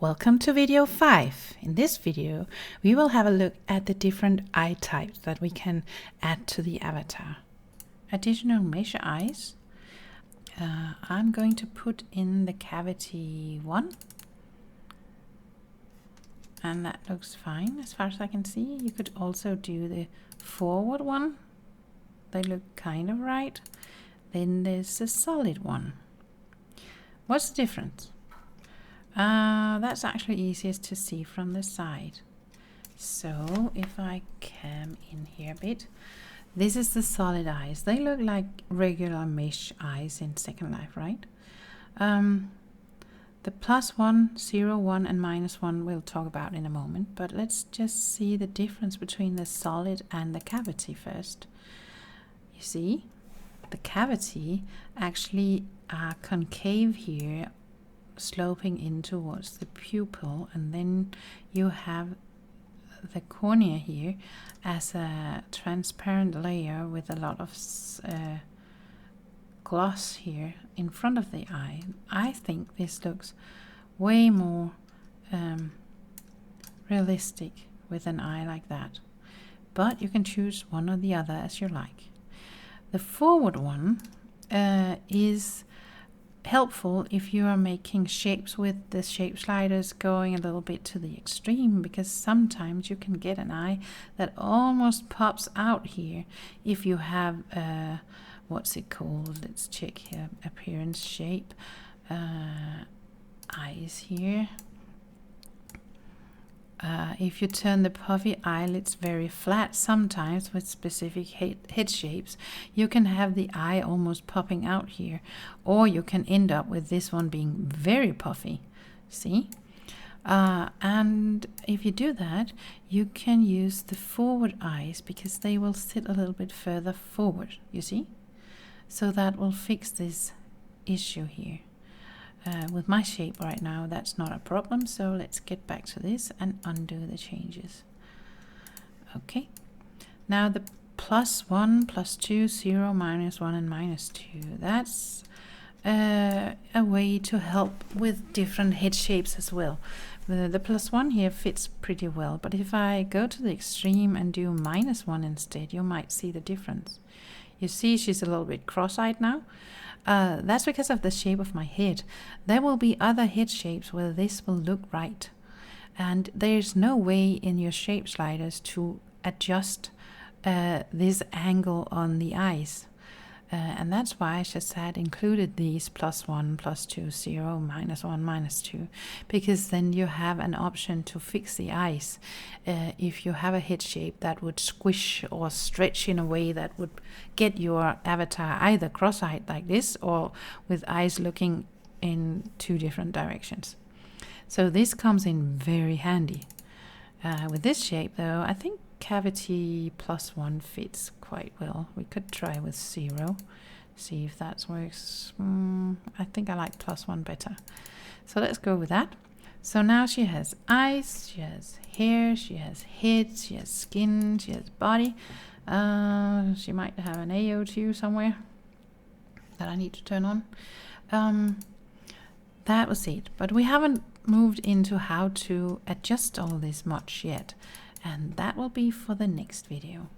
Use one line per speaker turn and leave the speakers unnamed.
Welcome to video 5. In this video, we will have a look at the different eye types that we can add to the avatar. Additional mesh eyes. I'm going to put in the cavity 1. And that looks fine as far as I can see. You could also do the forward one. They look kind of right. Then there's the solid one. What's the difference? That's actually easiest to see from the side. So if I cam in here a bit, this is the solid eyes. They look like regular mesh eyes in Second Life, right? The +1, 0, 1 and -1 we'll talk about in a moment, but let's just see the difference between the solid and the cavity first. You see, the cavity actually are concave here, sloping in towards the pupil, and then you have the cornea here as a transparent layer with a lot of gloss here in front of the eye. I think this looks way more realistic with an eye like that, but you can choose one or the other as you like. The forward one is helpful if you are making shapes with the shape sliders going a little bit to the extreme, because sometimes you can get an eye that almost pops out here if you have what's it called, let's check here, appearance shape, eyes here. If you turn the puffy eyelids very flat, sometimes with specific head shapes, you can have the eye almost popping out here, or you can end up with this one being very puffy. See? And if you do that, you can use the forward eyes because they will sit a little bit further forward, you see? So that will fix this issue here. With my shape right now, that's not a problem, so let's get back to this and undo the changes. Okay, now the +1, +2, 0, -1 and -2, that's a way to help with different head shapes as well. The +1 here fits pretty well, but if I go to the extreme and do -1 instead, you might see the difference. You see she's a little bit cross-eyed now. That's because of the shape of my head. There will be other head shapes where this will look right. And there's no way in your shape sliders to adjust this angle on the eyes. And that's why I just had included these +1, +2, 0, -1, -2, because then you have an option to fix the eyes if you have a head shape that would squish or stretch in a way that would get your avatar either cross-eyed like this or with eyes looking in two different directions. So this comes in very handy. With this shape though, I think cavity +1 fits quite well. We could try with 0, see if that works. I think I like +1 better. So let's go with that. So now she has eyes, she has hair, she has head, she has skin, she has body. She might have an AO2 somewhere that I need to turn on. That was it. But we haven't moved into how to adjust all this much yet. And that will be for the next video.